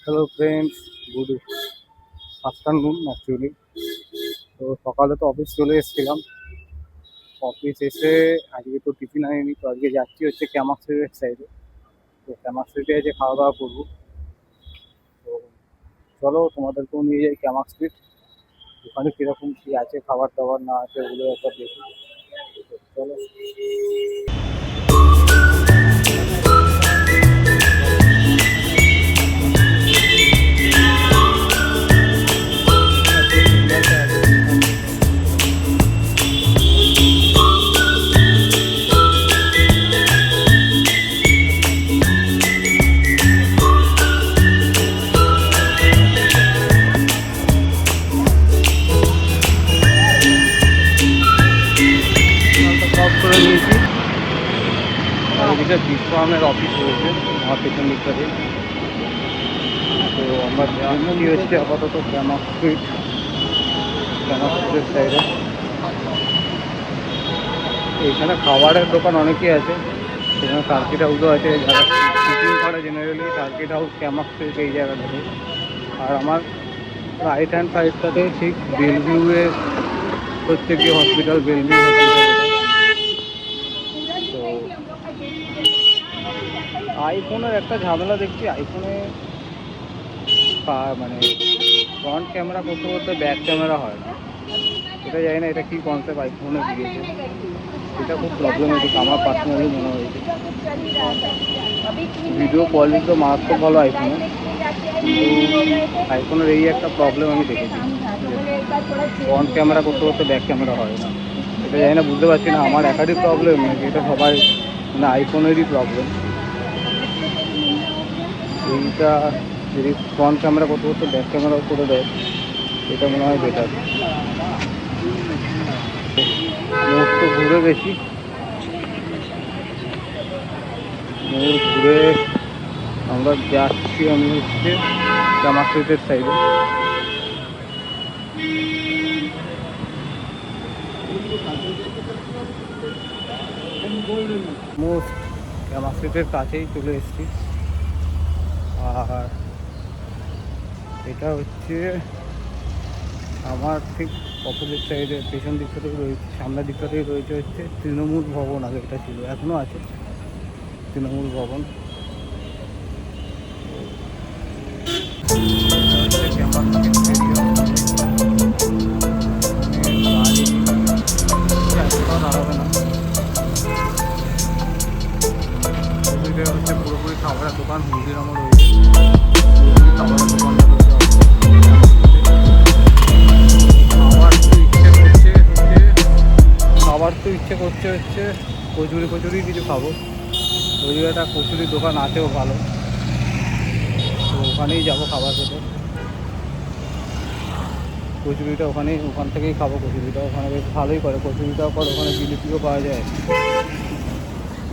Hello friends, good afternoon actually. তো সকালে তো অফিস চলে এসেছিলাম। অফিস এসে আজকে তো টিফিন আনিনি, তো আজকে যাচ্ছি হচ্ছে ক্যামাক স্ট্রিটের সাইডে। তো ক্যামাক স্ট্রিটে যে খাওয়া দাওয়া করবো। তো চলো তোমাদেরকেও নিয়ে যাই ক্যামাক স্ট্রিট। ওখানে কীরকম কী আছে, খাবার দাবার না আছে ওগুলো একবার দেখি। তো চলো। করে নিয়েছি। এদিকে বিশ্রামের অফিস রয়েছে আমার পেছন দিকটাতে। তো আমরা যাচ্ছি হচ্ছে আপাতত ক্যামাক স্ট্রিটের সাইডে। এইখানে খাবারের দোকান অনেকই আছে। এখানে সার্কিট হাউসও আছে, যারা শুটিং করে generally circuit house Camac street এই জায়গাটাতে। আর আমার রাইট হ্যান্ড সাইডটাতে ঠিক বেলভিউয়ে হচ্ছে কি হসপিটাল, বেলভিউ হসপিটাল। তো আইফোনের একটা ঝামেলা দেখছি, আইফোনে মানে ফ্রন্ট ক্যামেরা করতে করতে ব্যাক ক্যামেরা হয় না। এটা জানি না এটা কী কনসেপ্ট আইফোনে দিয়েছে, এটা খুব প্রবলেমেটিক আমার পার্সোনালি মনে হয়েছে। ভিডিও কোয়ালিটি তো মারাত্মক ভালো আইফোনে, কিন্তু আইফোনের এই একটা প্রবলেম আমি দেখেছি, ফ্রন্ট ক্যামেরা করতে করতে ব্যাক ক্যামেরা হয় না। এটা জানি না, বুঝতে পারছি না আমার একারই প্রবলেম নাকি এটা সবাই মানে আইফোনেরই প্রবলেম। এইটা যদি ফ্রন্ট ক্যামেরা করতে করতে ব্যাক ক্যামেরাও করে দেয়, এটা মনে হয় বেটার। মোড় তো ঘুরে গেছি, মোড় ঘুরে আমরা যাচ্ছি আমি হচ্ছে ক্যামাক স্ট্রিটের সাইডে। মোস্ট ক্যামাক স্ট্রিটের কাছেই চলে এসেছি। আর এটা হচ্ছে আমার ঠিক অপোজিট সাইডে পেছন দিকটাতেই রয়েছে, সামনের দিকটাতেই রয়েছে হচ্ছে তৃণমূল ভবন। আগে এটা ছিল, এখনও আছে তৃণমূল ভবন। দাঁড়াবে না, হচ্ছে পুরোপুরি খাবারের দোকান, হলদিরামও রয়েছে, পুরোপুরি খাবারের দোকানটা রয়েছে। খাবার তো ইচ্ছে করছে হচ্ছে কচুরি কিছু খাবো। ওই একটা কচুরির দোকান আছেও ভালো, তো ওখানেই যাবো খাবার খেতে। কচুরিটা ওখান থেকেই খাবো। কচুরিটা ওখানে বেশ ভালোই করে, কচুরিটাও করে, ওখানে জিলিপিও পাওয়া যায়,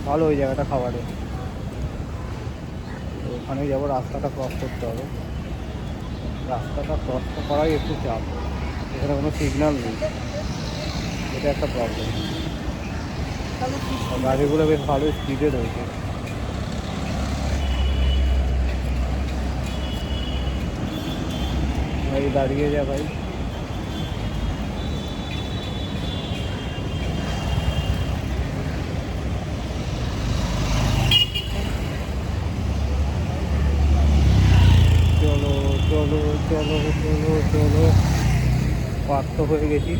ভালো ওই জায়গাটা খাবারে। তো ওখানেই যাবো, রাস্তাটা ক্রস করতে হবে। রাস্তাটা ক্রস করাই একটু চাপ, এখানে কোনো সিগন্যাল নেই, এটা একটা প্রবলেম। গাড়িগুলো বেশ ভালো স্পিডে রয়েছে। ভাই দাঁড়িয়ে যা ভাই। চলো চলো চলো চলো চলো, পার তো হয়ে গেছি,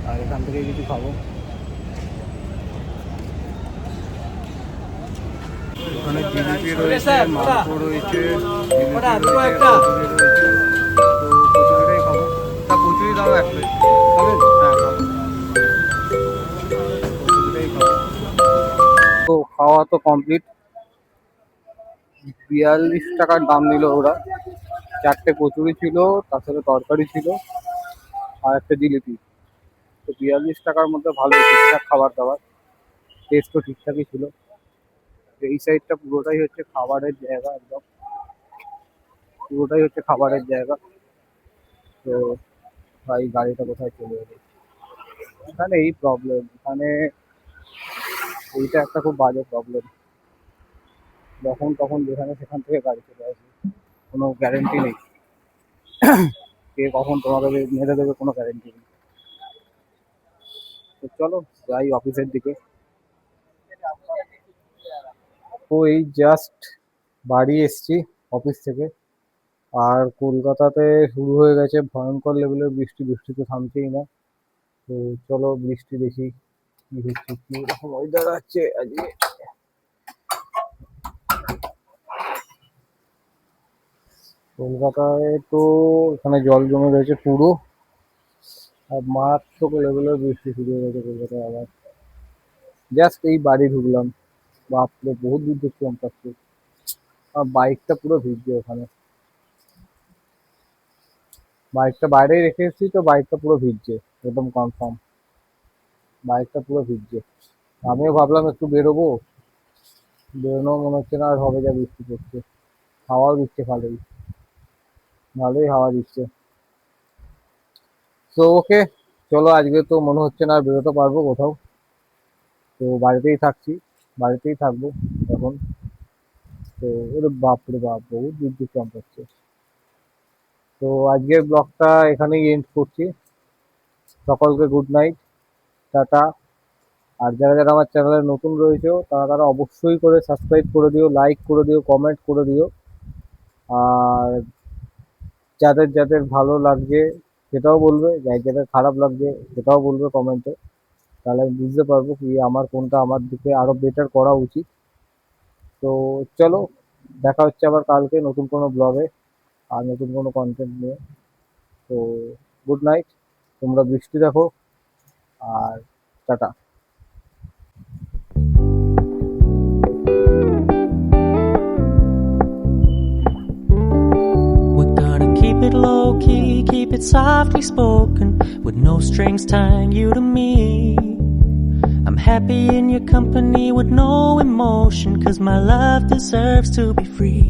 আর এখান থেকে কিছু খাবো। ওখানে জিলিপি রয়েছে, মাংস রয়েছে, কচুরি রয়েছে, তো কচুরিটাই খাবো। তা কচুরি দাও এক প্লেট। খাবেন? হ্যাঁ খাবো, কচুরিটাই খাবো। তো খাওয়া তো কমপ্লিট। 42 টাকার দাম নিল ওরা। 4টে কচুরি ছিল, তার সাথে তরকারি ছিল, আর একটা জিলিপি। তো 42 টাকার মধ্যে ভালো ঠিকঠাক খাবার দাবার, টেস্টও ঠিকঠাকই ছিল। এই সাইডটা পুরোটাই হচ্ছে খাবারের জায়গা, একদম পুরোটাই হচ্ছে খাবারের জায়গা। তো ভাই গাড়িটা কোথায় চলে এলো? এখানে এই প্রবলেম, এখানে এইটা একটা খুব বাজে প্রবলেম, যখন তখন যেখানে সেখান থেকে গাড়ি চলে আসে। কোনো গ্যারেন্টি নেই। কে কখন তোমাকে মেরে দেবে কোনো গ্যারেন্টি নেই। তো চলো যাই অফিসের দিকে। তো এই জাস্ট বাড়ি এসছি অফিস থেকে। আর কলকাতাতে শুরু হয়ে গেছে ভয়ঙ্কর লেভেলের বৃষ্টি, বৃষ্টি তো থামছেই না। তো চলো বৃষ্টি দেখি কি হচ্ছে, কি রকম ওয়েদার আছে আজকে। কলকাতায় তো এখানে জল জমে রয়েছে পুরো, আর মারাত্মক লেভেলের বৃষ্টি শুরু হয়ে গেছে কলকাতায় আবার। জাস্ট এই বাড়ি ঢুকলাম, বাপরে বহুত বিদ্যুৎ চমকাচ্ছে। আর বাইকটা পুরো ভিজছে ওখানে, বাইকটা বাইরেই রেখে এসেছি তো বাইকটা পুরো ভিজছে, একদম কনফার্ম বাইকটা পুরো ভিজছে। আমিও ভাবলাম একটু বেরোবো, বেরোনো মনে হচ্ছে না আর হবে, যা বৃষ্টি পড়ছে। হাওয়াও দিচ্ছে ভালোই, ভালোই হাওয়া দিচ্ছে। তো ওকে, চলো আজকে তো মনে হচ্ছে না আর বেরোতে পারবো কোথাও, তো বাড়িতেই থাকছি, বাড়িতেই থাকবো এখন। তো ওরে বাপরে বাপ, বহুত বিদ্যুৎ চমকাচ্ছে। তো আজকের ব্লগটা এখানেই এন্ড করছি। সকলকে গুড নাইট, টাটা। আর যারা যারা আমার চ্যানেলে নতুন রয়েছে তারা তারা অবশ্যই করে সাবস্ক্রাইব করে দিও, লাইক করে দিও, কমেন্ট করে দিও। আর যাদের যাদের ভালো লাগছে সেটাও বলবে, যাদের যাদের খারাপ লাগছে সেটাও বলবে কমেন্টে, তাহলে আমি বুঝতে পারবো কি আমার কোনটা আমার দিকে আরো বেটার করা উচিত। তো চলো, দেখা হচ্ছে আবার কালকে নতুন কোনো ব্লগে আর নতুন কোনো কন্টেন্ট নিয়ে। তো গুড নাইট, তোমরা বৃষ্টি দেখো, আর tata. We're gonna keep it low key, keep it softly spoken, with no strings tying you to me. I'm happy in your company with no emotion, 'cause my love deserves to be free.